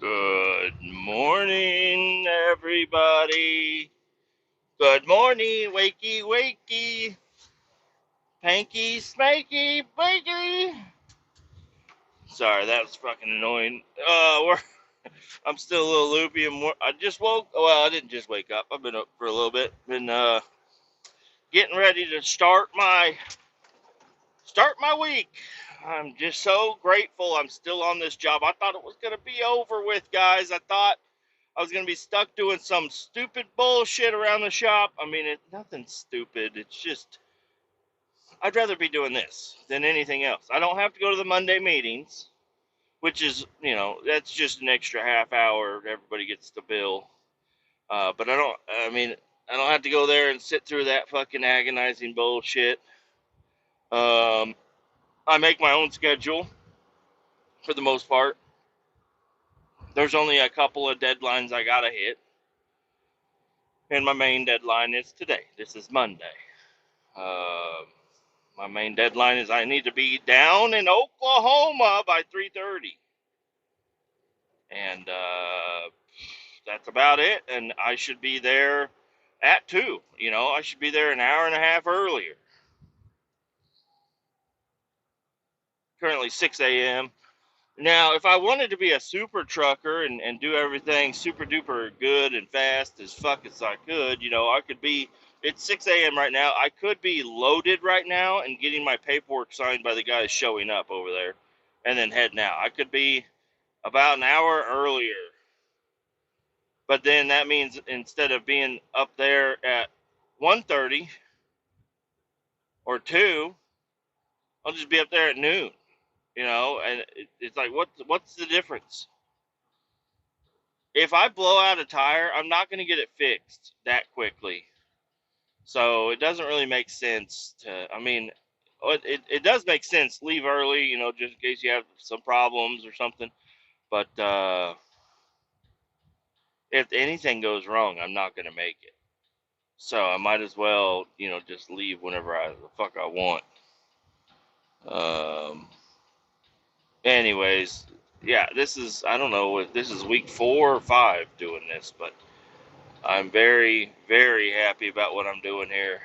Good morning, everybody. Good morning, wakey, wakey, panky, spanky, blanky. Sorry, that was fucking annoying. I'm still a little loopy, and I just woke. Well, I didn't just wake up. I've been up for a little bit. Been getting ready to start my week. I'm just so grateful I'm still on this job. I thought it was gonna be over with, guys. I thought I was going to be stuck doing some stupid bullshit around the shop. I mean, nothing stupid. It's just, I'd rather be doing this than anything else. I don't have to go to the Monday meetings, which is, that's just an extra half hour. Everybody gets the bill. But I don't have to go there and sit through that fucking agonizing bullshit. I make my own schedule for the most part. There's only a couple of deadlines I got to hit. And my main deadline is today. This is Monday. My main deadline is I need to be down in Oklahoma by 3:30, and that's about it. And I should be there at 2. I should be there an hour and a half earlier. Currently 6 a.m. Now, if I wanted to be a super trucker and do everything super duper good and fast as fuck as I could, I could be. It's 6 a.m. right now. I could be loaded right now and getting my paperwork signed by the guys showing up over there and then heading out. I could be about an hour earlier. But then that means instead of being up there at 1:30 or 2, I'll just be up there at noon, and it's like, what's the difference? If I blow out a tire, I'm not going to get it fixed that quickly. So it doesn't really make sense it does make sense. Leave early, just in case you have some problems or something. But if anything goes wrong, I'm not going to make it. So I might as well, just leave whenever the fuck I want. Anyways, yeah, I don't know if this is week 4 or 5 doing this, but I'm very, very happy about what I'm doing here.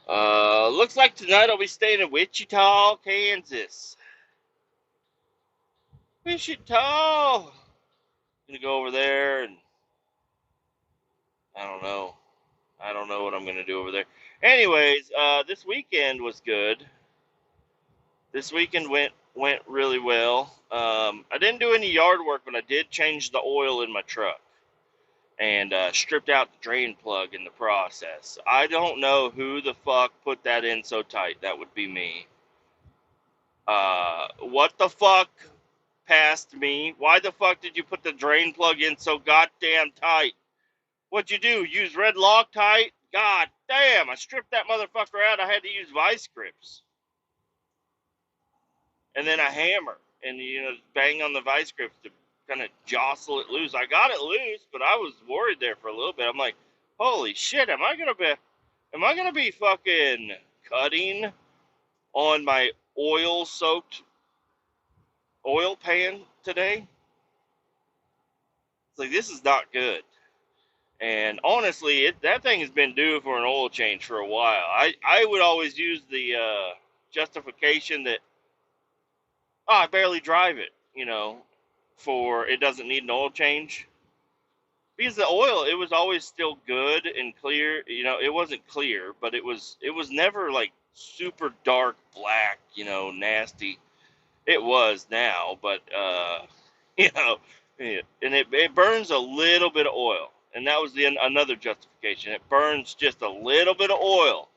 Looks like tonight I'll be staying in Wichita, Kansas. Wichita! Gonna go over there and I don't know. I don't know what I'm gonna do over there. Anyways, this weekend was good. This weekend went really well. I didn't do any yard work, but I did change the oil in my truck and stripped out the drain plug in the process. I don't know who the fuck put that in so tight. That would be me. What the fuck passed me? Why the fuck did you put the drain plug in so goddamn tight? What'd you do? Use red Loctite? God damn! I stripped that motherfucker out. I had to use vice grips. And then a hammer and bang on the vice grips to kind of jostle it loose. I got it loose, but I was worried there for a little bit. I'm like, holy shit, am I gonna be fucking cutting on my oil soaked oil pan today? It's like, this is not good. And honestly, that thing has been due for an oil change for a while. I would always use the justification that, I barely drive it, for it doesn't need an oil change. Because the oil, it was always still good and clear. It wasn't clear, but it was never like super dark black, nasty. It was now, but you know, and it burns a little bit of oil, and that was another justification. It burns just a little bit of oil,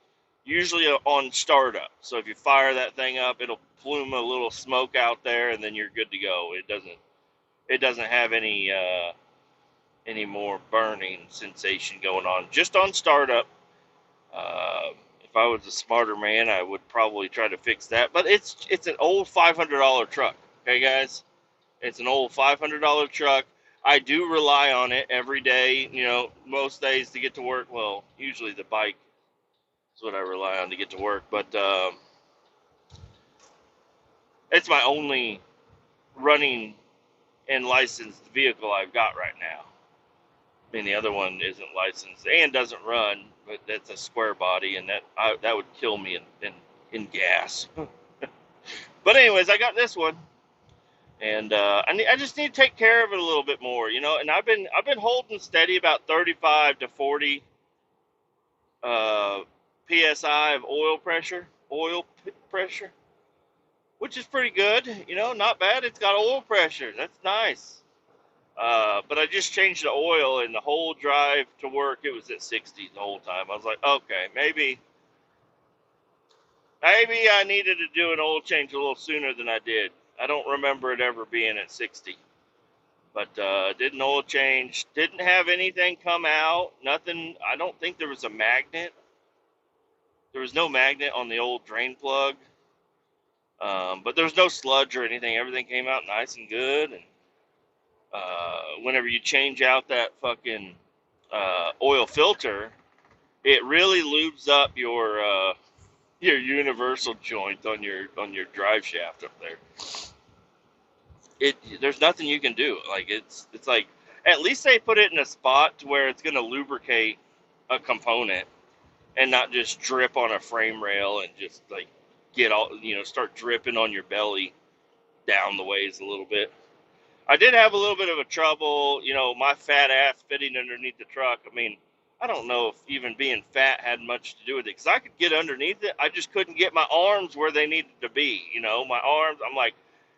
usually on startup. So if you fire that thing up, it'll plume a little smoke out there, and then you're good to go. It doesn't have any more burning sensation going on just on startup. If I was a smarter man, I would probably try to fix that. But it's an old $500 truck. Okay, guys, it's an old $500 truck. I do rely on it every day. Most days to get to work. Well, usually the bike is what I rely on to get to work. But it's my only running and licensed vehicle I've got right now. I mean, the other one isn't licensed and doesn't run, but that's a square body, and that would kill me in gas. But anyways, I got this one, and I just need to take care of it a little bit more, you know. And I've been holding steady about 35 to 40 psi of oil pressure, which is pretty good, you know, not bad. It's got oil pressure, that's nice. But I just changed the oil, and the whole drive to work, it was at 60 the whole time. I was like, okay, maybe I needed to do an oil change a little sooner than I did. I don't remember it ever being at 60. But did an oil change, didn't have anything come out, nothing. I don't think there was a magnet. There was no magnet on the old drain plug. But there was no sludge or anything. Everything came out nice and good. And whenever you change out that fucking oil filter, it really lubes up your universal joint on your drive shaft up there. There's nothing you can do. Like it's like, at least they put it in a spot to where it's going to lubricate a component and not just drip on a frame rail and just like get all, you know, start dripping on your belly down the ways a little bit. I did have a little bit of a trouble, you know, my fat ass fitting underneath the truck. I mean, I don't know if even being fat had much to do with it, because I could get underneath it. I just couldn't get my arms where they needed to be. You know, my arms, I'm like,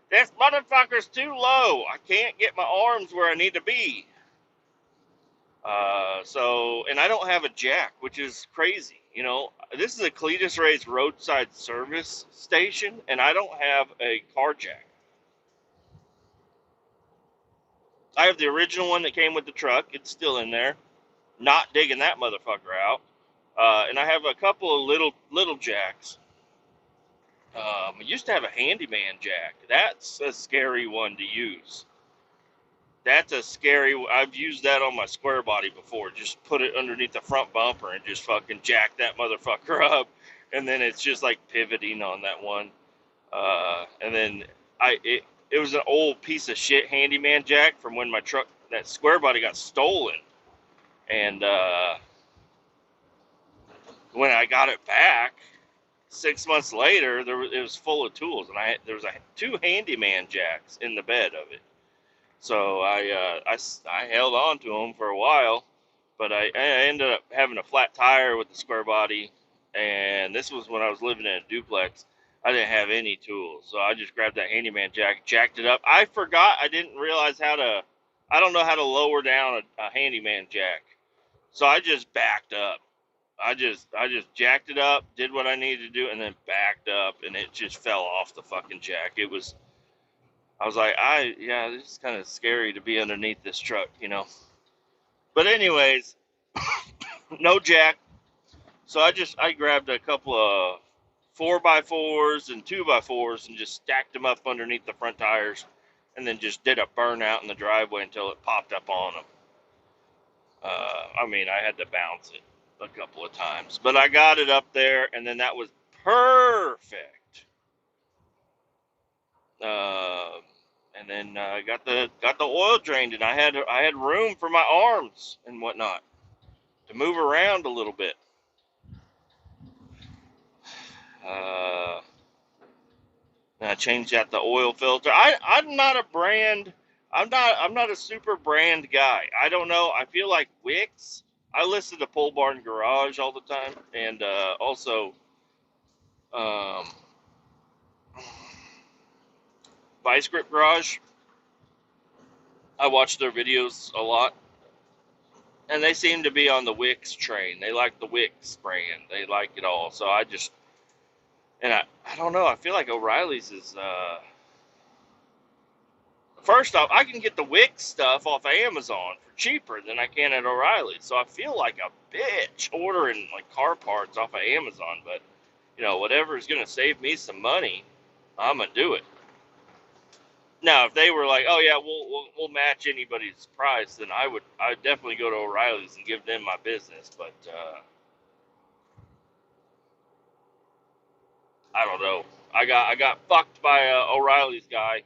this motherfucker's too low. I can't get my arms where I need to be. And I don't have a jack, which is crazy. You know, this is a Kletus raised roadside service station, and I don't have a car jack. I have the original one that came with the truck. It's still in there. Not digging that motherfucker out. And I have a couple of little jacks. I used to have a handyman jack. That's a scary one to use. I've used that on my square body before. Just put it underneath the front bumper and just fucking jack that motherfucker up. And then it's just like pivoting on that one. And then it was an old piece of shit handyman jack from when my truck, that square body, got stolen. And when I got it back 6 months later, it was full of tools, and there was two handyman jacks in the bed of it. So I held on to them for a while, but I ended up having a flat tire with the square body, and this was when I was living in a duplex. I didn't have any tools, so I just grabbed that handyman jack, jacked it up. I didn't realize I don't know how to lower down a handyman jack, so I just backed up. I just jacked it up, did what I needed to do, and then backed up, and it just fell off the fucking jack. I was like, this is kind of scary to be underneath this truck, you know. But anyways, no jack. So I grabbed a couple of 4x4s and 2x4s and just stacked them up underneath the front tires, and then just did a burnout in the driveway until it popped up on them. I mean, I had to bounce it a couple of times, but I got it up there, and then that was perfect. And then I got the oil drained, and I had room for my arms and whatnot to move around a little bit. And I changed out the oil filter. I'm not a brand. I'm not a super brand guy. I don't know. I feel like Wix. I listen to Pole Barn Garage all the time, and also Vice Grip Garage. I watch their videos a lot, and they seem to be on the Wix train. They like the Wix brand. They like it all. So I don't know. I feel like O'Reilly's is. First off, I can get the Wix stuff off of Amazon for cheaper than I can at O'Reilly's. So I feel like a bitch ordering like car parts off of Amazon. But, you know, whatever is going to save me some money, I'm going to do it. Now, if they were like, oh yeah, we'll match anybody's price, then I'd definitely go to O'Reilly's and give them my business. But I don't know. I got fucked by a O'Reilly's guy.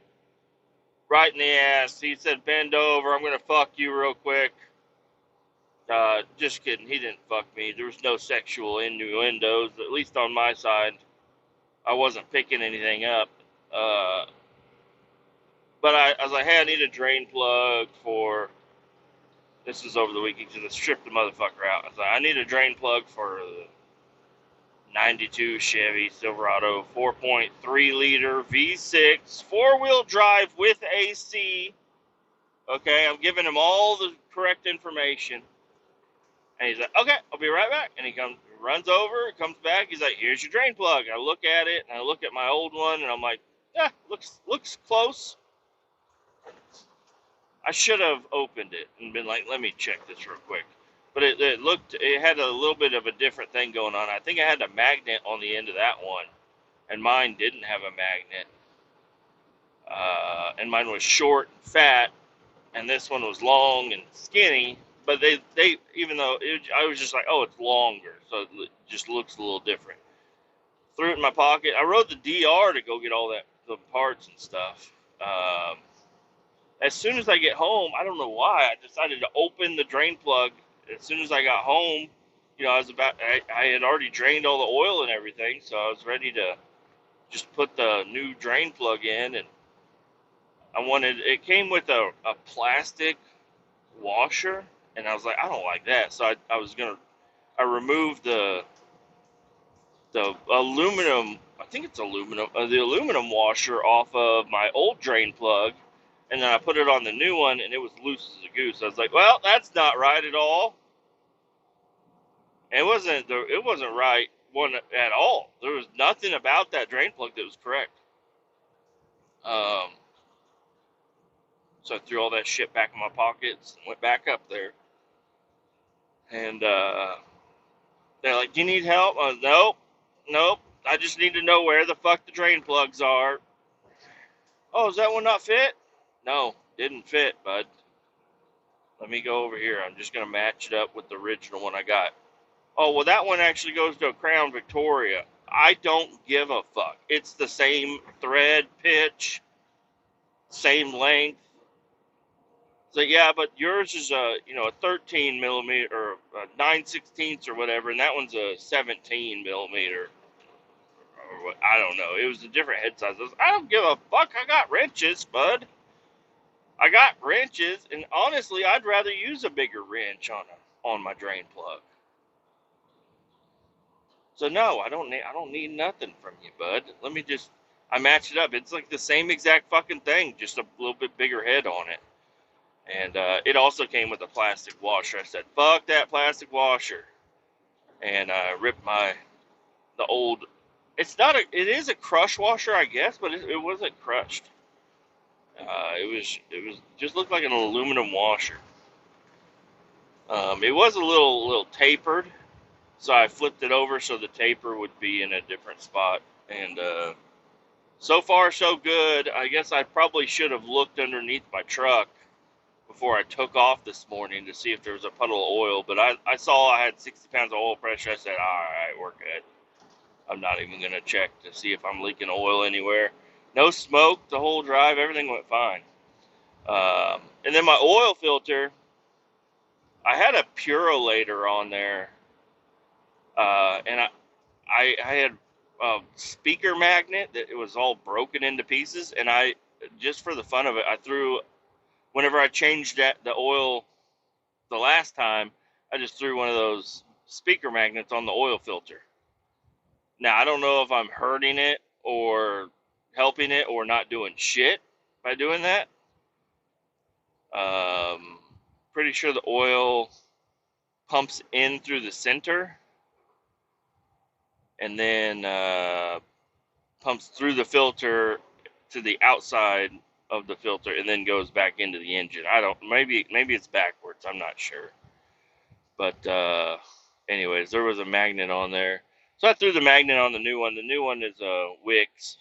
right in the ass. He said, "Bend over. I'm gonna fuck you real quick." Just kidding. He didn't fuck me. There was no sexual innuendos, at least on my side. I wasn't picking anything up. Uh, but I was like, "Hey, I need a drain plug for." This is over the weekend because I stripped the motherfucker out. I was like, "I need a drain plug for the '92 Chevy Silverado 4.3 liter V6 4-wheel drive with AC." Okay, I'm giving him all the correct information. And he's like, "Okay, I'll be right back." And he runs over, comes back. He's like, "Here's your drain plug." I look at it, and I look at my old one, and I'm like, "Yeah, looks close." I should have opened it and been like, "Let me check this real quick." But it had a little bit of a different thing going on. I think I had a magnet on the end of that one, and mine didn't have a magnet. And mine was short and fat, and this one was long and skinny. But they even though I was just like, "Oh, it's longer," so it just looks a little different. Threw it in my pocket. I rode the DR to go get all the parts and stuff. As soon as I get home, I don't know why, I decided to open the drain plug. As soon as I got home, I had already drained all the oil and everything, so I was ready to just put the new drain plug in. And it came with a plastic washer, and I was like, I don't like that. So I removed the aluminum, I think it's aluminum, the aluminum washer off of my old drain plug, and then I put it on the new one, and it was loose as a goose. I was like, "Well, that's not right at all." And it wasn't right one at all. There was nothing about that drain plug that was correct. Um, so I threw all that shit back in my pockets and went back up there. And they're like, "Do you need help?" I was, "Nope, nope. I just need to know where the fuck the drain plugs are." "Oh, is that one not fit?" "No, didn't fit, bud. Let me go over here. I'm just going to match it up with the original one I got." "Oh, well, that one actually goes to a Crown Victoria." I don't give a fuck. It's the same thread pitch, same length. So yeah, but yours is a 13 millimeter or a 9/16 or whatever, and that one's a 17 millimeter. Or what, I don't know. It was a different head size. I don't give a fuck. I got wrenches, bud. I got wrenches, and honestly, I'd rather use a bigger wrench on my drain plug. So no, I don't need nothing from you, bud. I matched it up. It's like the same exact fucking thing, just a little bit bigger head on it. And it also came with a plastic washer. I said, "Fuck that plastic washer," and I ripped the old. It is a crush washer, I guess, but it wasn't crushed. It was just looked like an aluminum washer. It was a little tapered, so I flipped it over so the taper would be in a different spot. And so far so good. I guess I probably should have looked underneath my truck before I took off this morning to see if there was a puddle of oil. But I saw I had 60 pounds of oil pressure. I said, "All right, we're good." I'm not even going to check to see if I'm leaking oil anywhere. No smoke the whole drive. Everything went fine. And then my oil filter, I had a Purolator on there, and I had a speaker magnet that it was all broken into pieces, and just for the fun of it, whenever I changed the oil the last time, I just threw one of those speaker magnets on the oil filter. Now, I don't know if I'm hurting it or helping it or not doing shit by doing that. Pretty sure the oil pumps in through the center and then pumps through the filter to the outside of the filter and then goes back into the engine. Maybe it's backwards. I'm not sure. But anyways, there was a magnet on there. So I threw the magnet on the new one. The new one is a Wix.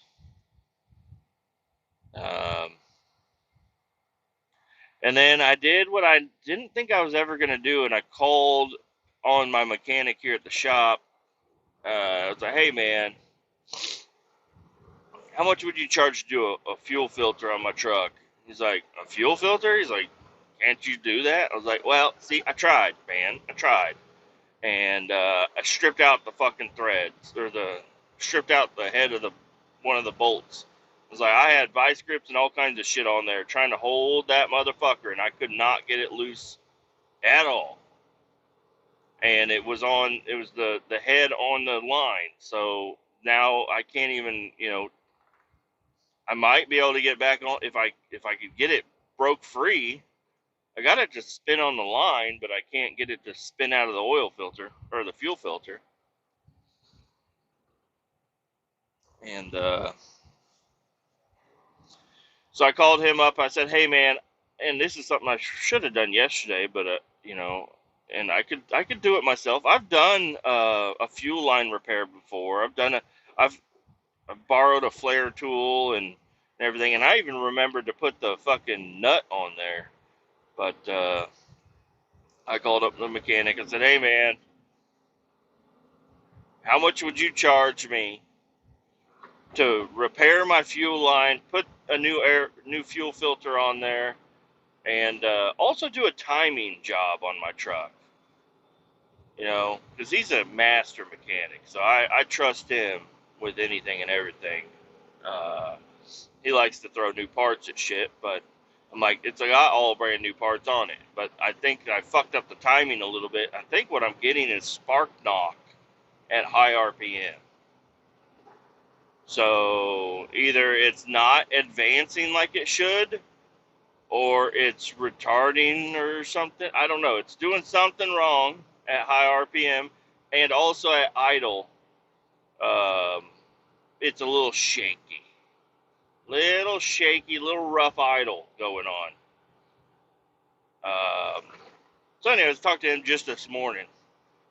And then I did what I didn't think I was ever going to do, and I called on my mechanic here at the shop. I was like, "Hey, man, how much would you charge to do a fuel filter on my truck?" He's like, a fuel filter? He's like, can't you do that? I was like, well, see, I tried, man. I tried. And I stripped out the fucking threads, or stripped out the head of one of the bolts. It was like, I had vice grips and all kinds of shit on there trying to hold that motherfucker, and I could not get it loose at all. And it was the head on the line. So now I can't even, I might be able to get back on if I could get it broke free. I got it to spin on the line, but I can't get it to spin out of the oil filter or the fuel filter. And so I called him up. I said, "Hey, man," and this is something I should have done yesterday, but and I could do it myself. I've done a fuel line repair before. I've borrowed a flare tool and everything, and I even remembered to put the fucking nut on there. But I called up the mechanic and said, "Hey, man, how much would you charge me to repair my fuel line, put a new fuel filter on there, and also do a timing job on my truck?" Because he's a master mechanic, so I trust him with anything and everything. Uh, he likes to throw new parts at shit, but I'm like, it's got all brand new parts on it. But I think I fucked up the timing a little bit. I think what I'm getting is spark knock at high RPM. So either it's not advancing like it should, or it's retarding or something. I don't know. It's doing something wrong at high RPM, and also at idle. Um, it's a little shaky, little rough idle going on. So anyways, I talked to him just this morning.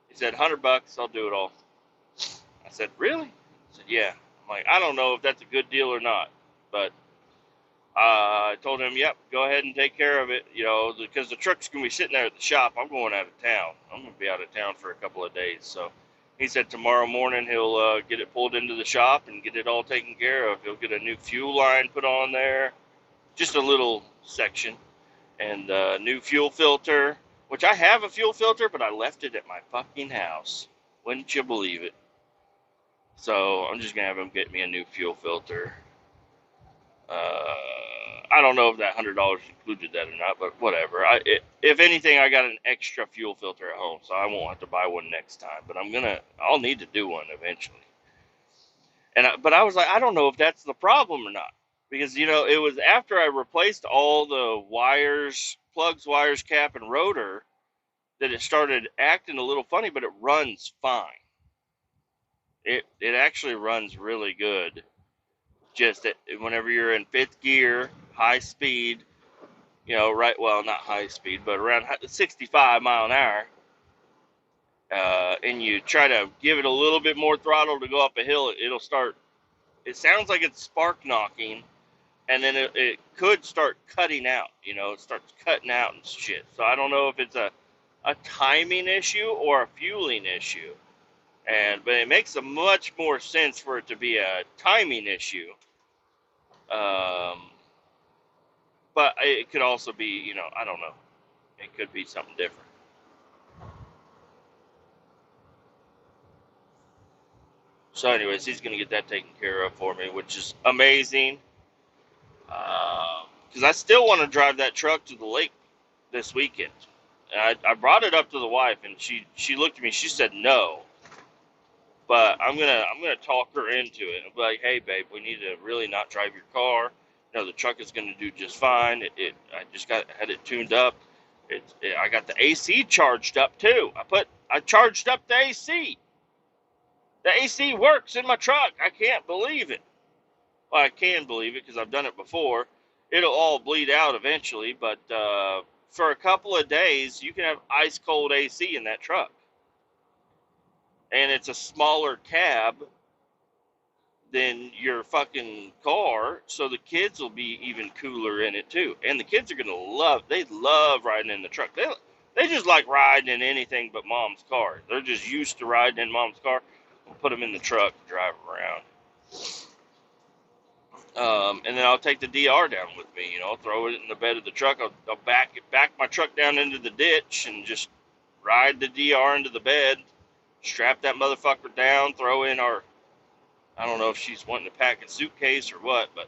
He said, $100, I'll do it all. I said, really? He said, yeah. I'm like, I don't know if that's a good deal or not, but I told him, yep, go ahead and take care of it, because the truck's going to be sitting there at the shop. I'm going out of town. I'm going to be out of town for a couple of days. So he said tomorrow morning he'll get it pulled into the shop and get it all taken care of. He'll get a new fuel line put on there, just a little section, and a new fuel filter, which I have a fuel filter, but I left it at my fucking house. Wouldn't you believe it? So I'm just going to have him get me a new fuel filter. I don't know if that $100 included that or not, but whatever. If anything, I got an extra fuel filter at home, so I won't have to buy one next time. But I'll need to do one eventually. But I was like, I don't know if that's the problem or not, because it was after I replaced all the wires, plugs, wires, cap, and rotor, that it started acting a little funny. But it runs fine. It actually runs really good. Just that whenever you're in fifth gear, high speed, right, well, not high speed, but around 65 mile an hour, and you try to give it a little bit more throttle to go up a hill, it'll start, it sounds like it's spark knocking, and then it could start cutting out, it starts cutting out and shit. So I don't know if it's a timing issue or a fueling issue. But it makes a much more sense for it to be a timing issue. But it could also be, I don't know. It could be something different. So anyways, he's going to get that taken care of for me, which is amazing. Because I still want to drive that truck to the lake this weekend. And I brought it up to the wife, and she looked at me. She said no. But I'm gonna talk her into it. I'll be like, hey, babe, we need to really not drive your car. The truck is going to do just fine. I just had it tuned up. I got the AC charged up too. I charged up the AC. The AC works in my truck. I can't believe it. Well, I can believe it because I've done it before. It'll all bleed out eventually, but for a couple of days, you can have ice cold AC in that truck. And it's a smaller cab than your fucking car, so the kids will be even cooler in it too. And the kids are gonna they love riding in the truck. They just like riding in anything but mom's car. They're just used to riding in mom's car. We'll put them in the truck and drive around. And then I'll take the DR down with me. I'll throw it in the bed of the truck. I'll back my truck down into the ditch and just ride the DR into the bed, strap that motherfucker down, throw in our, I don't know if she's wanting to pack a suitcase or what, but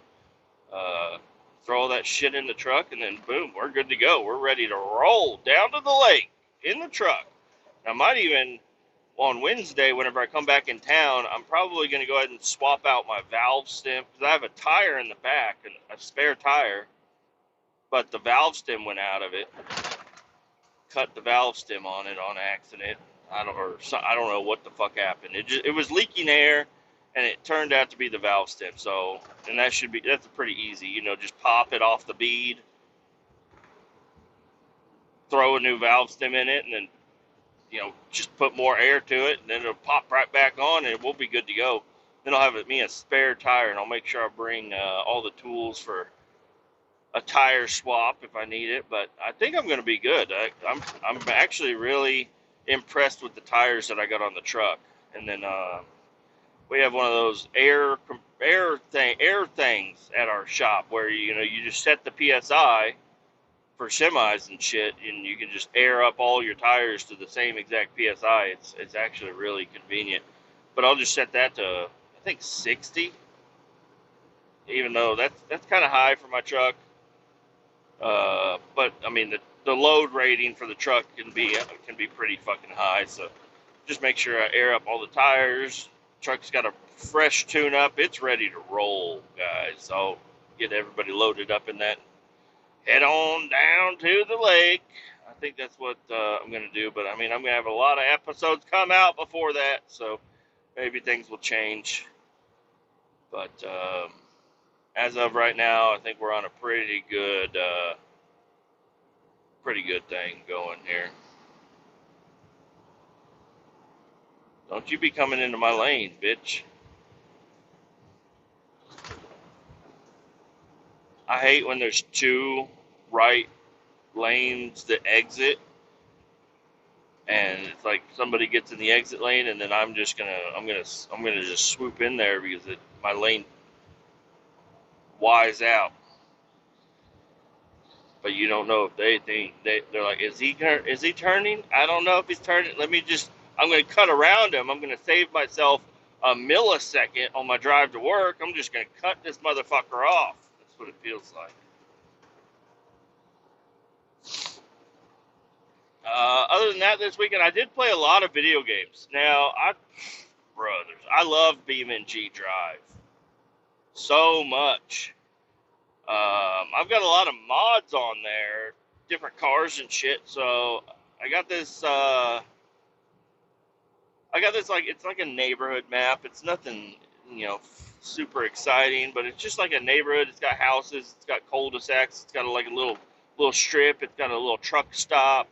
throw all that shit in the truck, and then boom, we're good to go. We're ready to roll down to the lake in the truck. I might even, on Wednesday, whenever I come back in town, I'm probably going to go ahead and swap out my valve stem, because I have a tire in the back, and a spare tire, but the valve stem went out of it. Cut the valve stem on it on accident. I don't know what the fuck happened. It was leaking air, and it turned out to be the valve stem. So, and that's pretty easy. Just pop it off the bead, throw a new valve stem in it, and then just put more air to it, and then it'll pop right back on, and we'll be good to go. Then I'll have me a spare tire, and I'll make sure I bring all the tools for a tire swap if I need it. But I think I'm going to be good. I'm actually really impressed with the tires that I got on the truck. And then we have one of those air things at our shop where you just set the PSI for semis and shit, and you can just air up all your tires to the same exact PSI. It's actually really convenient. But I'll just set that to, I think, 60, even though that's kind of high for my truck. But I mean, the load rating for the truck can be pretty fucking high. So just make sure I air up all the tires. Truck's got a fresh tune up. It's ready to roll, guys. I'll get everybody loaded up in that. Head on down to the lake. I think that's what I'm going to do. But I mean, I'm going to have a lot of episodes come out before that, so maybe things will change. But as of right now, I think we're on a pretty good thing going here. Don't you be coming into my lane, bitch. I hate when there's two right lanes that exit, and it's like somebody gets in the exit lane, and then I'm gonna just swoop in there because my lane wise out. But you don't know if they think they're like, is he turning? I don't know if he's turning. I'm going to cut around him. I'm going to save myself a millisecond on my drive to work. I'm just going to cut this motherfucker off. That's what it feels like. Other than that, this weekend I did play a lot of video games. Now, I love BeamNG Drive so much. I've got a lot of mods on there, different cars and shit. So I got this. Like, it's like a neighborhood map. It's nothing, super exciting, but it's just like a neighborhood. It's got houses. It's got cul-de-sacs. It's got like a little strip. It's got a little truck stop.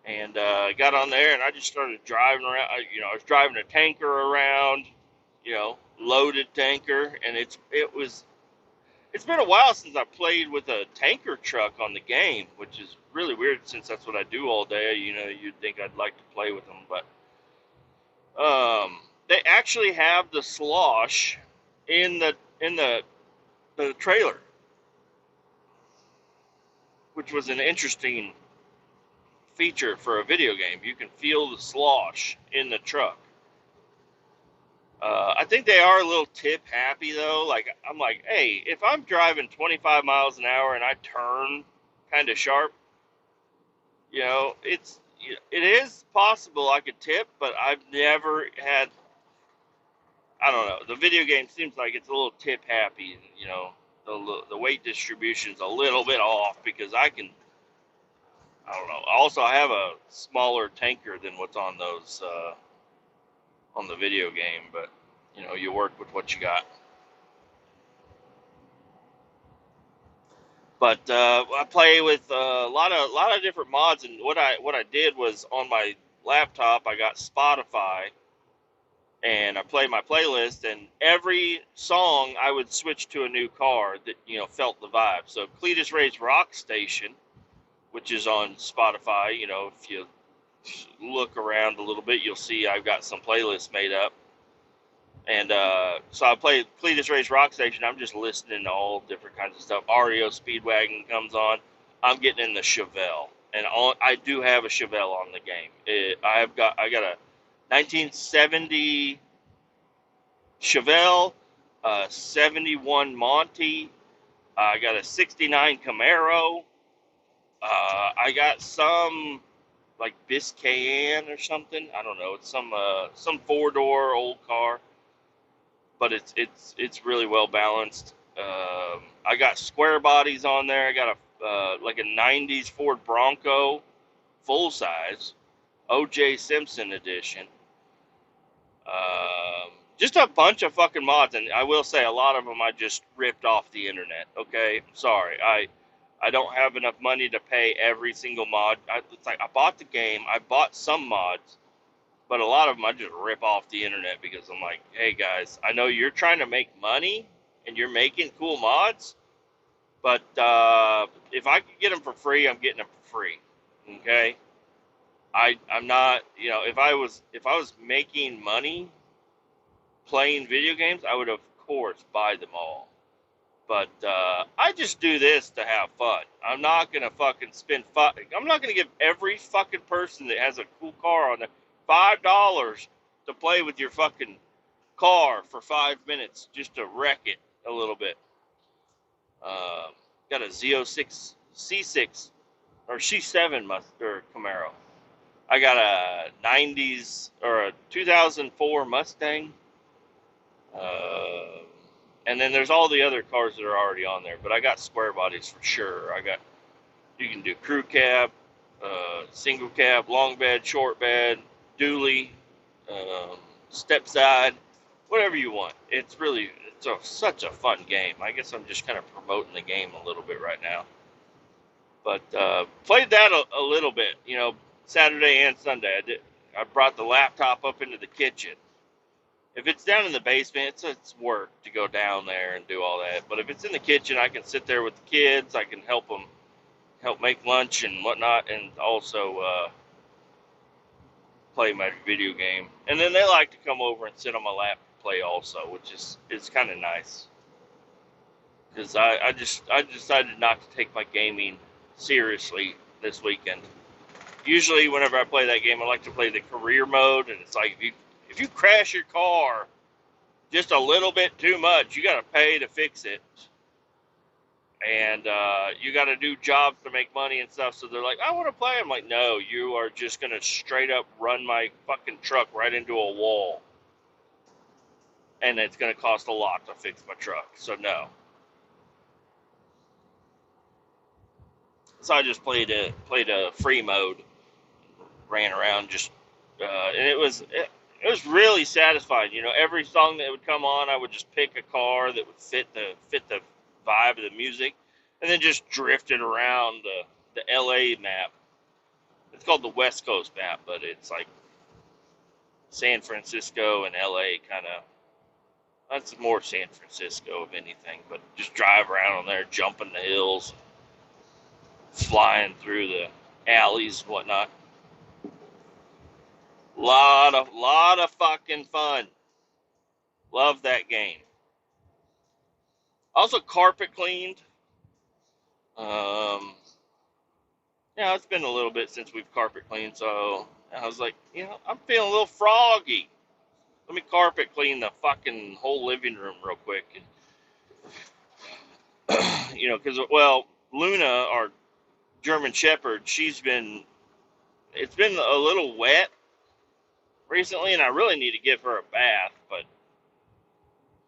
And I got on there and I just started driving around. I was driving a tanker around, loaded tanker, and it's been a while since I played with a tanker truck on the game, which is really weird since that's what I do all day. You'd think I'd like to play with them, but they actually have the slosh in the trailer, which was an interesting feature for a video game. You can feel the slosh in the truck. I think they are a little tip happy though. Like, I'm like, hey, if I'm driving 25 miles an hour and I turn kind of sharp, it is possible I could tip, but I've never had. I don't know. The video game seems like it's a little tip happy. The weight distribution's a little bit off because I don't know. Also, I have a smaller tanker than what's on those on the video game, but you work with what you got. But I play with a lot of different mods, and what I did was on my laptop I got Spotify, and I play my playlist, and every song I would switch to a new car that felt the vibe. So Kletus Ray's Rock Station, which is on Spotify, if you look around a little bit, you'll see I've got some playlists made up. And so I play Kletus Race Rock Station. I'm just listening to all different kinds of stuff. REO Speedwagon comes on. I'm getting in the Chevelle, and I do have a Chevelle on the game. I got a 1970 Chevelle, 71 Monty. I got a 69 Camaro. I got some like Biscayne or something. I don't know. It's some 4-door old car, but it's really well balanced. I got square bodies on there. I got a like a '90s Ford Bronco, full size, O.J. Simpson edition. Just a bunch of fucking mods, and I will say a lot of them I just ripped off the internet. Okay, I'm sorry. I don't have enough money to pay every single mod. It's like I bought the game, I bought some mods, but a lot of them I just rip off the internet because I'm like, hey guys, I know you're trying to make money and you're making cool mods, but if I could get them for free, I'm getting them for free. Okay, I'm not, if I was making money playing video games, I would of course buy them all. But I just do this to have fun. I'm not gonna fucking spend I'm not gonna give every fucking person that has a cool car on there $5 to play with your fucking car for 5 minutes just to wreck it a little bit. Got a Z06 C6 or C7 or Camaro. I got a '90s or a 2004 Mustang. Uh, and then there's all the other cars that are already on there, but I got square bodies for sure. You can do crew cab, single cab, long bed, short bed, dually, step side, whatever you want. Such a fun game. I guess I'm just kind of promoting the game a little bit right now. But played that a little bit, Saturday and Sunday. I brought the laptop up into the kitchen. If it's down in the basement, it's work to go down there and do all that. But if it's in the kitchen, I can sit there with the kids. I can help make lunch and whatnot, and also play my video game. And then they like to come over and sit on my lap and play also, which is kind of nice. Because I decided not to take my gaming seriously this weekend. Usually, whenever I play that game, I like to play the career mode, and it's like if you crash your car just a little bit too much, you got to pay to fix it, and you got to do jobs to make money and stuff. So they're like, I want to play. I'm like, no, you are just gonna straight up run my fucking truck right into a wall, and it's gonna cost a lot to fix my truck. So no. So I just played a free mode, ran around and it was really satisfying. Every song that would come on, I would just pick a car that would fit the vibe of the music, and then just drifted around the LA map. It's called the West Coast map, but it's like San Francisco and LA kind of. That's more San Francisco of anything, but just drive around on there, jumping the hills, flying through the alleys and whatnot. Lot of fucking fun. Love that game. Also carpet cleaned. It's been a little bit since we've carpet cleaned, so I was like, I'm feeling a little froggy. Let me carpet clean the fucking whole living room real quick. Because, Luna, our German Shepherd, it's been a little wet recently, and I really need to give her a bath, but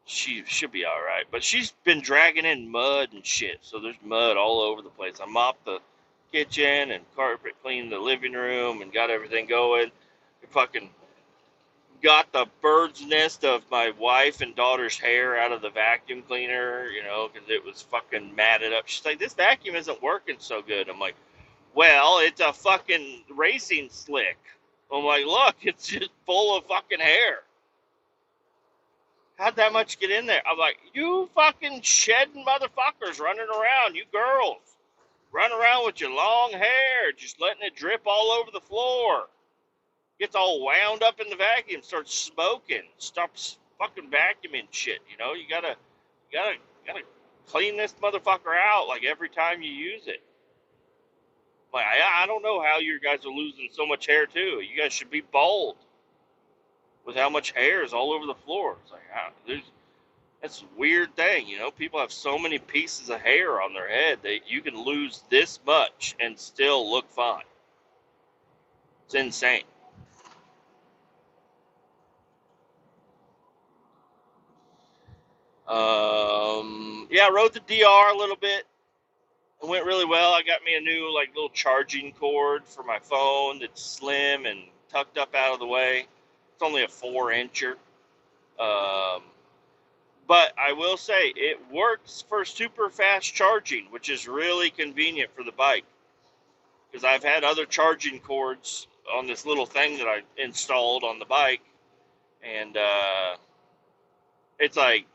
she should be all right. But she's been dragging in mud and shit, so there's mud all over the place. I mopped the kitchen and carpet cleaned the living room and got everything going. I fucking got the bird's nest of my wife and daughter's hair out of the vacuum cleaner, because it was fucking matted up. She's like, this vacuum isn't working so good. I'm like, well, it's a fucking racing slick. I'm like, look, it's just full of fucking hair. How'd that much get in there? I'm like, you fucking shedding motherfuckers running around, you girls. Run around with your long hair, just letting it drip all over the floor. Gets all wound up in the vacuum, starts smoking. Stops fucking vacuuming shit. You gotta clean this motherfucker out like every time you use it. Like I don't know how you guys are losing so much hair too. You guys should be bald with how much hair is all over the floor. It's like that's a weird thing. People have so many pieces of hair on their head that you can lose this much and still look fine. It's insane. Yeah, I rode the DR a little bit. It went really well. I got me a new like little charging cord for my phone that's slim and tucked up out of the way. It's only a 4-incher. Um, but I will say it works for super fast charging, which is really convenient for the bike. Because I've had other charging cords on this little thing that I installed on the bike, and it's like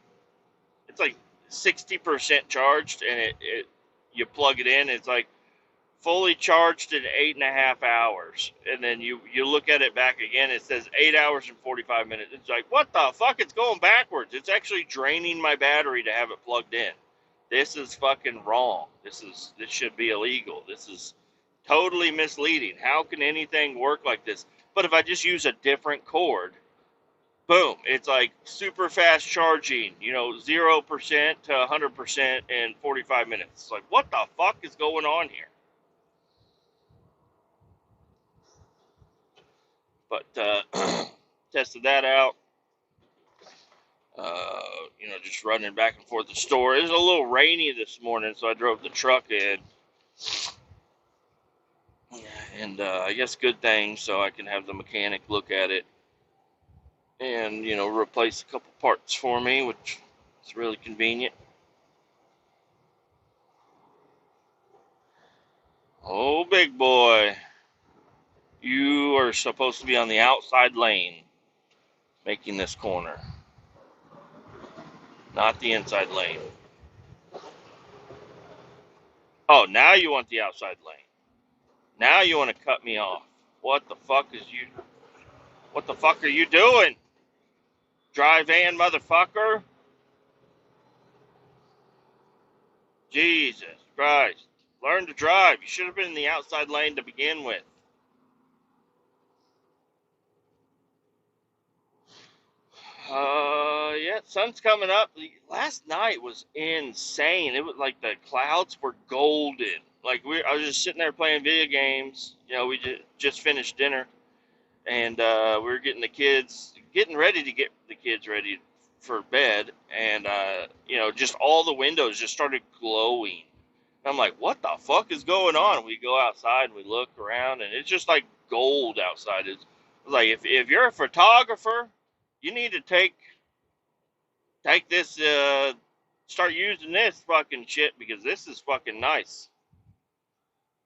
it's like 60% charged, and it you plug it in, it's like fully charged in 8.5 hours, and then you look at it back again, it says 8 hours and 45 minutes. It's like, what the fuck? It's going backwards. It's actually draining my battery to have it plugged in. This is fucking wrong. This should be illegal. This is totally misleading. How can anything work like this? But if I just use a different cord, boom, it's like super fast charging, 0% to 100% in 45 minutes. It's like, what the fuck is going on here? But tested that out. Just running back and forth to the store. It was a little rainy this morning, so I drove the truck in. And I guess good thing, so I can have the mechanic look at it and, replace a couple parts for me, which is really convenient. Oh, big boy. You are supposed to be on the outside lane making this corner, not the inside lane. Oh, now you want the outside lane. Now you want to cut me off. What the fuck are you doing? Drive van, motherfucker. Jesus Christ. Learn to drive. You should have been in the outside lane to begin with. Yeah, sun's coming up. Last night was insane. It was like the clouds were golden. Like I was just sitting there playing video games. We just finished dinner, and we were getting ready to get the kids ready for bed, and just all the windows just started glowing. And I'm like, what the fuck is going on? We go outside and we look around, and it's just like gold outside. It's like if you're a photographer, you need to take this, start using this fucking shit, because this is fucking nice.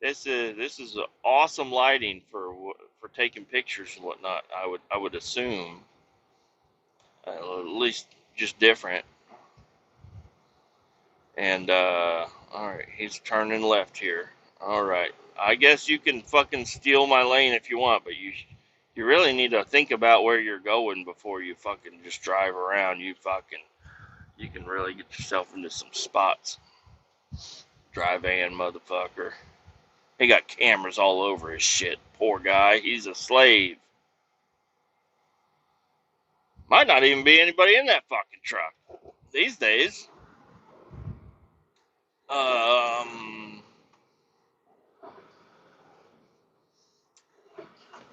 This is awesome lighting for taking pictures and whatnot. I would assume, at least just different. And all right, he's turning left here. All right, I guess you can fucking steal my lane if you want, but you really need to think about where you're going before you fucking just drive around. You can really get yourself into some spots. Drive van, motherfucker. He got cameras all over his shit. Poor guy. He's a slave. Might not even be anybody in that fucking truck these days.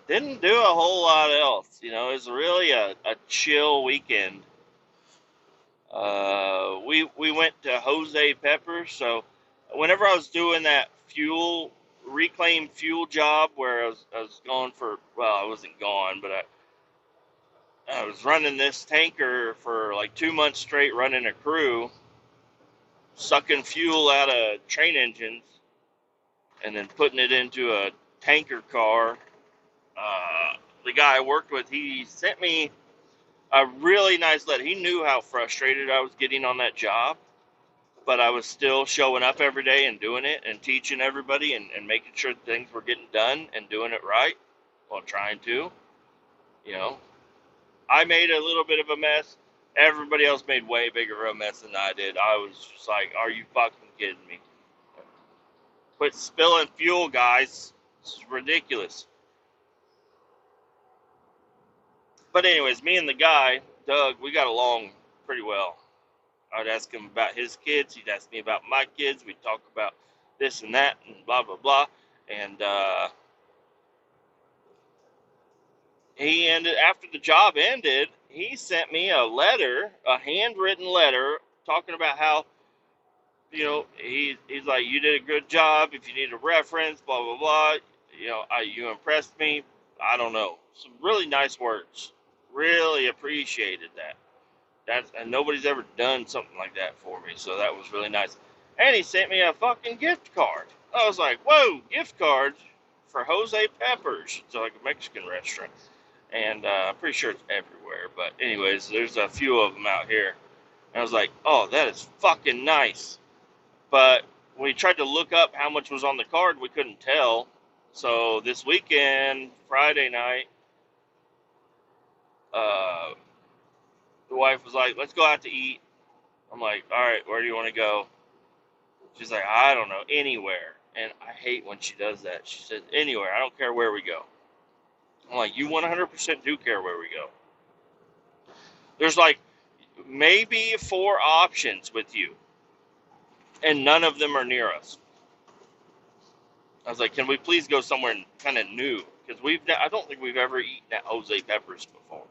Didn't do a whole lot else. It was really a chill weekend. We went to Jose Peppers. So whenever I was doing that reclaimed fuel job, where I was gone for, well, I wasn't gone, but I was running this tanker for like 2 months straight, running a crew, sucking fuel out of train engines, and then putting it into a tanker car. The guy I worked with, he sent me a really nice letter. He knew how frustrated I was getting on that job, but I was still showing up every day and doing it and teaching everybody and making sure things were getting done and doing it right while trying to. I made a little bit of a mess. Everybody else made way bigger of a mess than I did. I was just like, are you fucking kidding me? Quit spilling fuel, guys. This is ridiculous. But anyways, me and the guy, Doug, we got along pretty well. I'd ask him about his kids. He'd ask me about my kids. We'd talk about this and that and blah, blah, blah. And he ended, after the job ended, he sent me a letter, a handwritten letter, talking about how, he's like, you did a good job. If you need a reference, blah, blah, blah. You impressed me. I don't know. Some really nice words. Really appreciated that. And nobody's ever done something like that for me, so that was really nice. And he sent me a fucking gift card. I was like, whoa, gift card for Jose Peppers. It's like a Mexican restaurant. And I'm pretty sure it's everywhere. But anyways, there's a few of them out here. And I was like, oh, that is fucking nice. But when we tried to look up how much was on the card, we couldn't tell. So this weekend, Friday night, uh, the wife was like, let's go out to eat. I'm like, all right, where do you want to go? She's like, I don't know, anywhere. And I hate when she does that. She says, anywhere. I don't care where we go. I'm like, you 100% do care where we go. There's like maybe 4 options with you, and none of them are near us. I was like, can we please go somewhere kind of new? Because I don't think we've ever eaten at Jose Peppers before.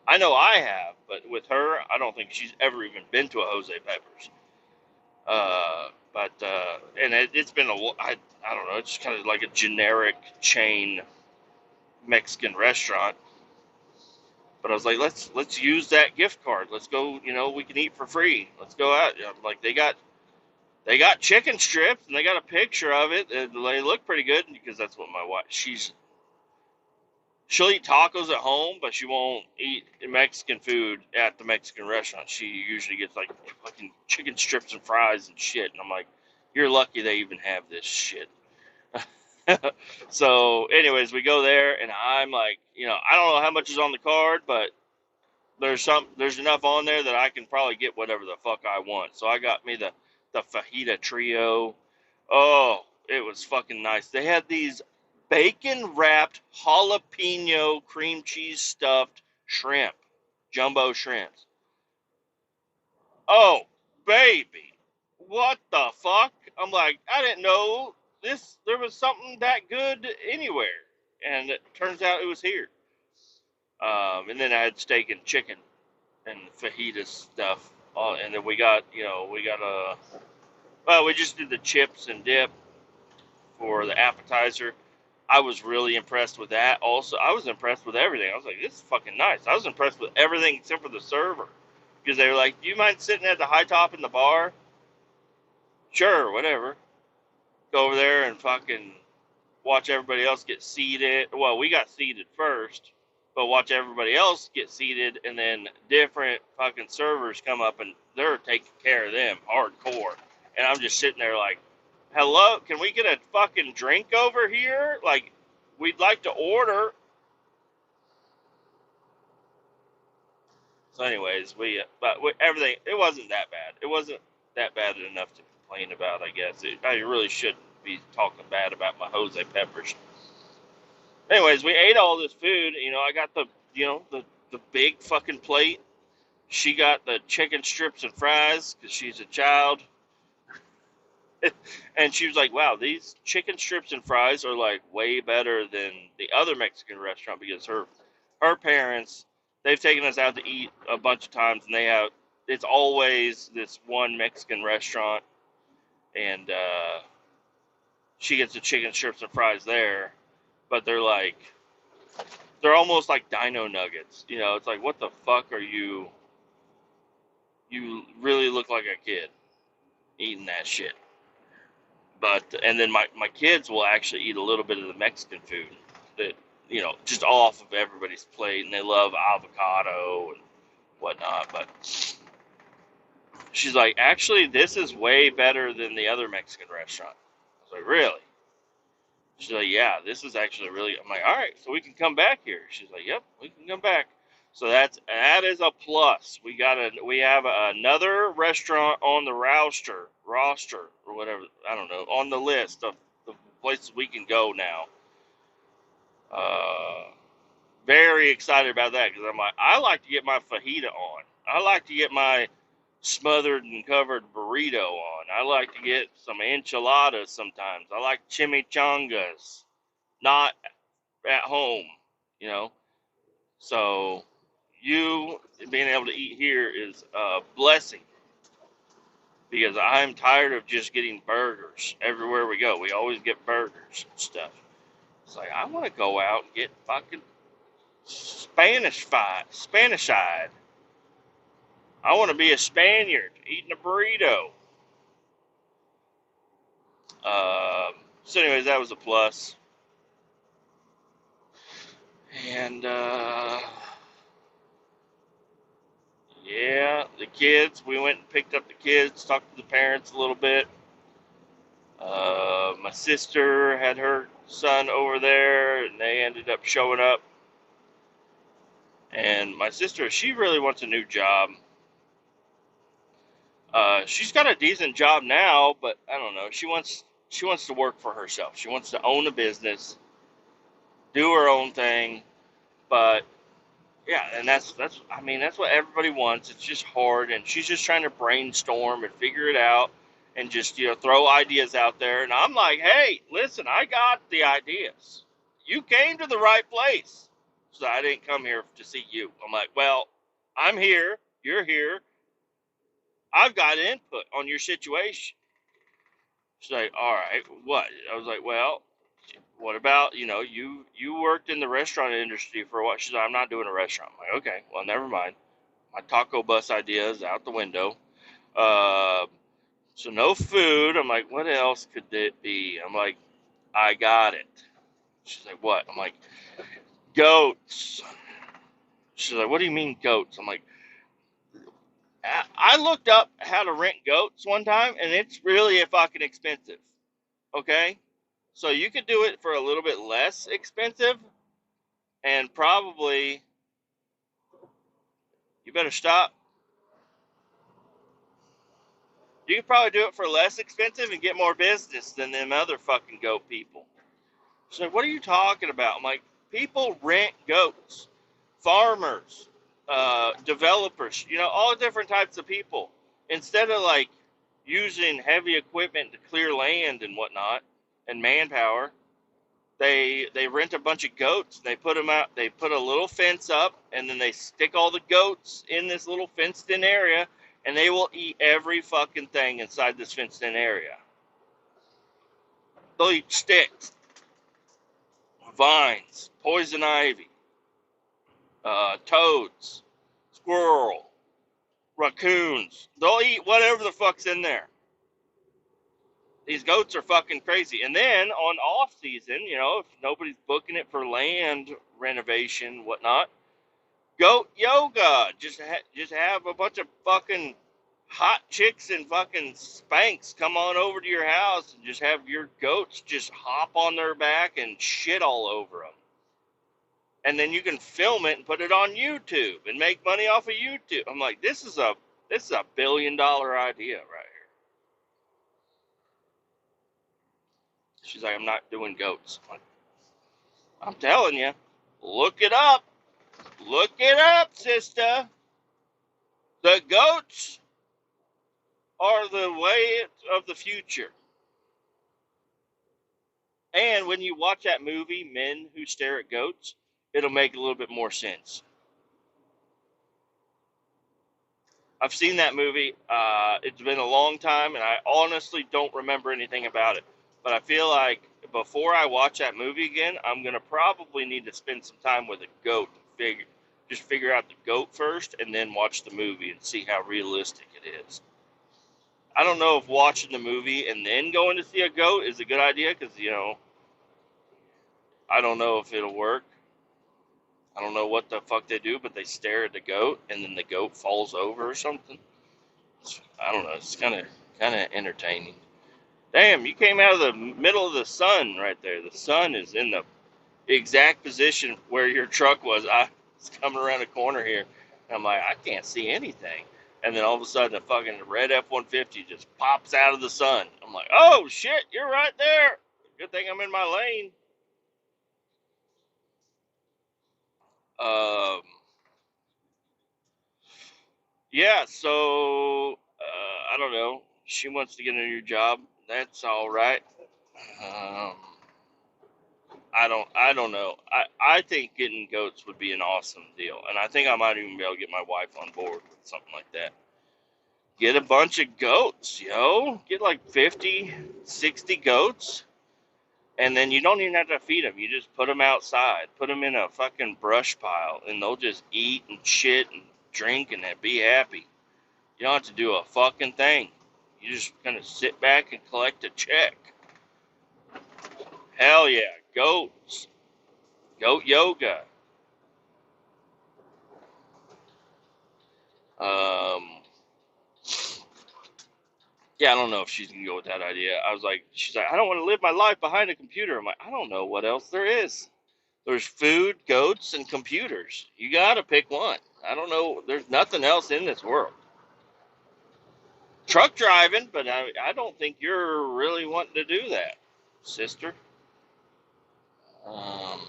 I know I have, but with her, I don't think she's ever even been to a Jose Peppers. And it's been I don't know, it's just kind of like a generic chain Mexican restaurant. But I was like, let's use that gift card. Let's go. We can eat for free. Let's go out. Like they got chicken strips and they got a picture of it. And they look pretty good because that's what my wife. She'll eat tacos at home, but she won't eat Mexican food at the Mexican restaurant. She usually gets like fucking chicken strips and fries and shit. And I'm like, you're lucky they even have this shit. So, anyways, we go there, and I'm like, I don't know how much is on the card, but there's enough on there that I can probably get whatever the fuck I want. So I got me the fajita trio. Oh, it was fucking nice. They had these bacon wrapped jalapeno cream cheese stuffed shrimp, jumbo shrimps. Oh, baby, what the fuck? I'm like, I didn't know there was something that good anywhere, and it turns out it was here. And then I had steak and chicken and fajita stuff. And then we got we just did the chips and dip for the appetizer. I was really impressed with that. Also, I was impressed with everything. I was like, this is fucking nice. I was impressed with everything except for the server. Because they were like, do you mind sitting at the high top in the bar? Sure, whatever. Go over there and fucking watch everybody else get seated. Well, we got seated first, but watch everybody else get seated, and then different fucking servers come up and they're taking care of them hardcore. And I'm just sitting there like, hello, can we get a fucking drink over here? Like, we'd like to order. So, anyways, everything, it wasn't that bad. It wasn't that bad enough to complain about, I guess. I really shouldn't be talking bad about my Jose Peppers. Anyways, we ate all this food. I got the big fucking plate. She got the chicken strips and fries because she's a child. And she was like, wow, these chicken strips and fries are like way better than the other Mexican restaurant because her parents, they've taken us out to eat a bunch of times, and it's always this one Mexican restaurant, and she gets the chicken strips and fries there, but they're almost like dino nuggets. It's like, what the fuck are you? You really look like a kid eating that shit. And then my kids will actually eat a little bit of the Mexican food that, just off of everybody's plate, and they love avocado and whatnot. But she's like, actually, this is way better than the other Mexican restaurant. I was like, really? She's like, yeah, this is actually really. I'm like, all right, so we can come back here. She's like, yep, we can come back. So that is a plus. We have another restaurant on the roster or whatever, I don't know, on the list of the places we can go now. Very excited about that because I like to get my fajita on. I like to get my smothered and covered burrito on. I like to get some enchiladas sometimes. I like chimichangas, not at home, you know. So you being able to eat here is a blessing because I'm tired of just getting burgers everywhere we go. We always get burgers and stuff. It's like I want to go out and get fucking Spanishide. I want to be a Spaniard eating a burrito. So, anyways, that was a plus. And yeah, the kids. We went and picked up the kids, talked to the parents a little bit. My sister had her son over there, and they ended up showing up. And my sister, she really wants a new job. She's got a decent job now, but I don't know. She wants to work for herself. She wants to own a business, do her own thing. But yeah, and that's what everybody wants. It's just hard, and she's just trying to brainstorm and figure it out, and just throw ideas out there. And I'm like, hey, listen, I got the ideas. You came to the right place, so I didn't come here to see you. I'm like, well, I'm here. You're here. I've got input on your situation. She's like, all right, what? I was like, well, what about, you worked in the restaurant industry for what? She's like, I'm not doing a restaurant. I'm like, okay, well, never mind. My taco bus idea is out the window. Uh, so no food. I'm like, what else could it be? I'm like, I got it. She's like, what? I'm like, goats. She's like, what do you mean goats? I'm like, I looked up how to rent goats one time, and it's really fucking expensive. Okay? So you could do it for a little bit less expensive, and probably, you better stop. You could probably do it for less expensive and get more business than them other fucking goat people. She's like, what are you talking about? I'm like, people rent goats. Farmers, developers, all different types of people. Instead of like using heavy equipment to clear land and whatnot and manpower, they rent a bunch of goats. They put them out. They put a little fence up, and then they stick all the goats in this little fenced-in area, and they will eat every fucking thing inside this fenced-in area. They'll eat sticks, vines, poison ivy, toads, squirrel, raccoons. They'll eat whatever the fuck's in there. These goats are fucking crazy. And then on off season, if nobody's booking it for land renovation, whatnot, goat yoga. Just have a bunch of fucking hot chicks and fucking spanks come on over to your house and just have your goats just hop on their back and shit all over them. And then you can film it and put it on YouTube and make money off of YouTube. I'm like, this is a $1 billion idea right here. She's like, I'm not doing goats. I'm telling you, look it up. Look it up, sister. The goats are the way of the future. And when you watch that movie, Men Who Stare at Goats, it'll make a little bit more sense. I've seen that movie. It's been a long time, and I honestly don't remember anything about it. But I feel like before I watch that movie again, I'm going to probably need to spend some time with a goat and figure out the goat first, and then watch the movie and see how realistic it is. I don't know if watching the movie and then going to see a goat is a good idea, because, I don't know if it'll work. I don't know what the fuck they do, but they stare at the goat, and then the goat falls over or something. I don't know. It's kind of entertaining. Damn, you came out of the middle of the sun right there. The sun is in the exact position where your truck was. It's coming around the corner here. And I'm like, I can't see anything. And then all of a sudden, a fucking red F-150 just pops out of the sun. I'm like, oh shit, you're right there. Good thing I'm in my lane. Um, yeah, so I don't know. She wants to get a new job. That's all right. Um, I don't know. I think getting goats would be an awesome deal, and I think I might even be able to get my wife on board with something like that. Get a bunch of goats, yo. Get like 50, 60 goats, and then you don't even have to feed them. You just put them outside, put them in a fucking brush pile, and they'll just eat and shit and drink and be happy. You don't have to do a fucking thing. You just kind of sit back and collect a check. Hell yeah, goats. Goat yoga. Um, yeah, I don't know if she's gonna go with that idea. I was like, she's like, I don't want to live my life behind a computer. I'm like, I don't know what else there is. There's food, goats, and computers. You gotta pick one. I don't know. There's nothing else in this world. Truck driving, but I don't think you're really wanting to do that, sister. Um,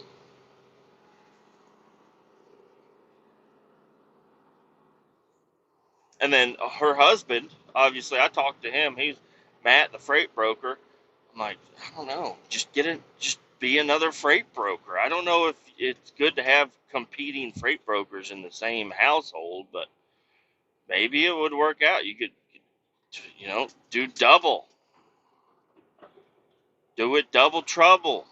and then her husband, obviously, I talked to him. He's Matt, the freight broker. I'm like, I don't know. Just be another freight broker. I don't know if it's good to have competing freight brokers in the same household, but maybe it would work out. You could, do double. Do it double trouble.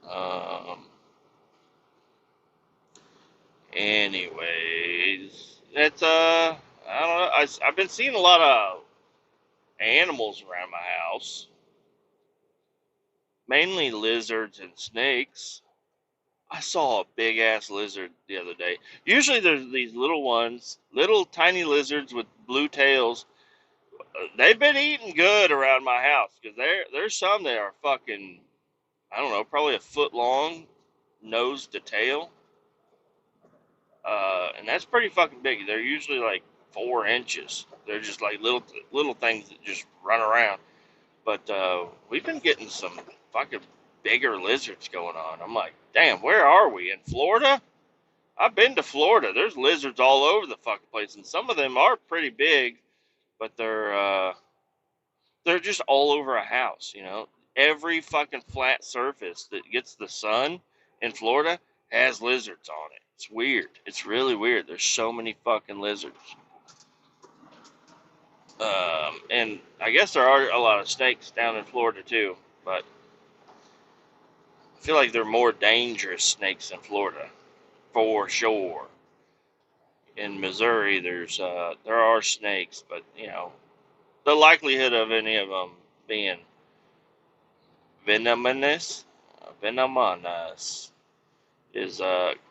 Um, anyways, it's I don't know. I've been seeing a lot of animals around my house, mainly lizards and snakes. I saw a big ass lizard the other day. Usually there's these little ones, little tiny lizards with blue tails. They've been eating good around my house because there's some that are fucking, I don't know, probably a foot long, nose to tail. And that's pretty fucking big. They're usually like 4 inches. They're just like little things that just run around. But we've been getting some fucking bigger lizards going on. I'm like, damn, where are we? In Florida? I've been to Florida. There's lizards all over the fucking place, and some of them are pretty big, but they're just all over a house. Every fucking flat surface that gets the sun in Florida has lizards on it. It's weird. It's really weird. There's so many fucking lizards. And I guess there are a lot of snakes down in Florida too, but I feel like they're more dangerous snakes in Florida, for sure. In Missouri, there are snakes, but the likelihood of any of them being venomous, venomous is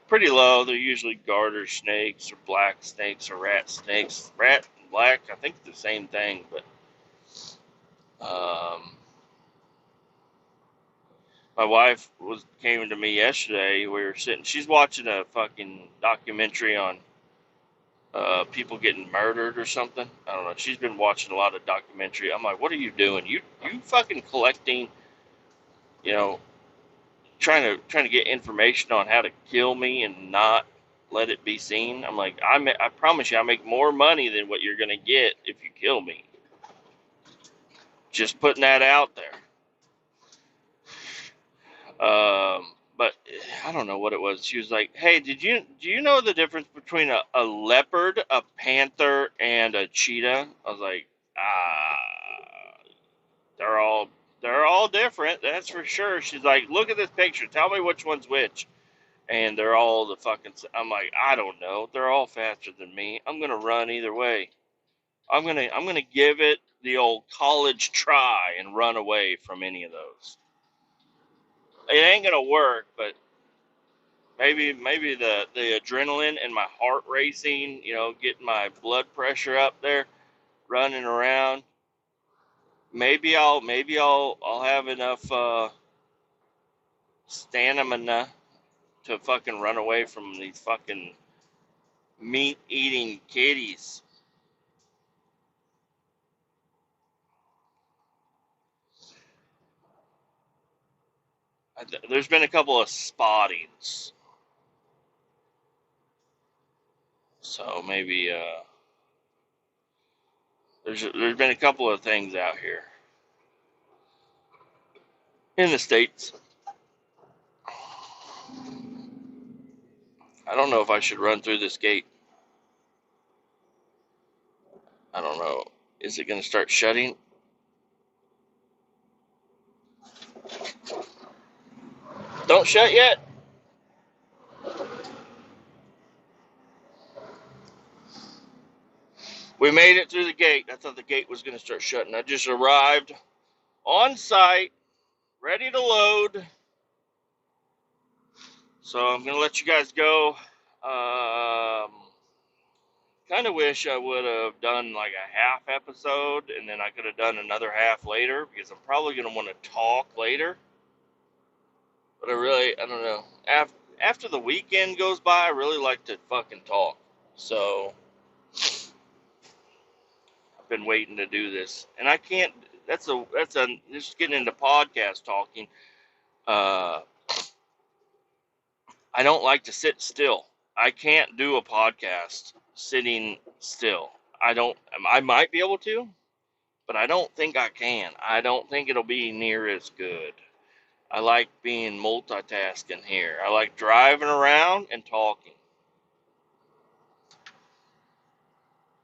pretty low. They're usually garter snakes or black snakes or rat snakes. Rat and black, I think the same thing, but um, my wife came to me yesterday. We were sitting. She's watching a fucking documentary on people getting murdered or something. I don't know. She's been watching a lot of documentary. I'm like, what are you doing? You fucking collecting, you know, trying to get information on how to kill me and not let it be seen. I'm like, I promise you, I make more money than what you're gonna get if you kill me. Just putting that out there. But I don't know what it was. She was like, "Hey, do you know the difference between a leopard, a panther, and a cheetah?" I was like, "Ah, they're all they're all different. That's for sure." She's like, "Look at this picture. Tell me which one's which." And they're all the fucking. I'm like, I don't know. They're all faster than me. I'm gonna run either way. I'm gonna give it the old college try and run away from any of those. It ain't gonna work, but maybe the adrenaline and my heart racing, getting my blood pressure up there, running around. Maybe I'll have enough stamina to fucking run away from these fucking meat-eating kitties. There's been a couple of spottings, so maybe there's been a couple of things out here in the States. I don't know if I should run through this gate. I don't know. Is it going to start shutting? Don't shut yet. We made it through the gate. I thought the gate was going to start shutting. I just arrived on site, ready to load. So I'm going to let you guys go. Kind of wish I would have done like a half episode and then I could have done another half later because I'm probably going to want to talk later. But I don't know. After the weekend goes by, I really like to fucking talk. So I've been waiting to do this, and I can't. Just getting into podcast talking. Uh, I don't like to sit still. I can't do a podcast sitting still. I don't. I might be able to, but I don't think I can. I don't think it'll be near as good. I like being multitasking here. I like driving around and talking.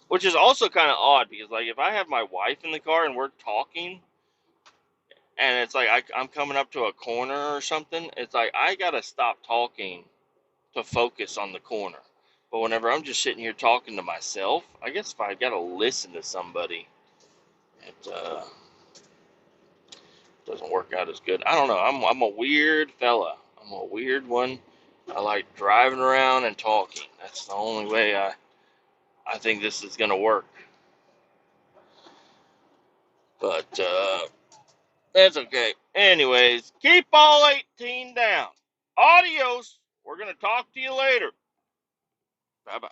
Which is also kind of odd because, like, if I have my wife in the car and we're talking, and it's like I'm coming up to a corner or something, it's like I gotta stop talking to focus on the corner. But whenever I'm just sitting here talking to myself, I guess if I gotta listen to somebody, it doesn't work out as good. I don't know. I'm a weird fella. I'm a weird one. I like driving around and talking. That's the only way I think this is gonna work. But that's okay. Anyways, keep all 18 down. Adios. We're going to talk to you later. Bye bye.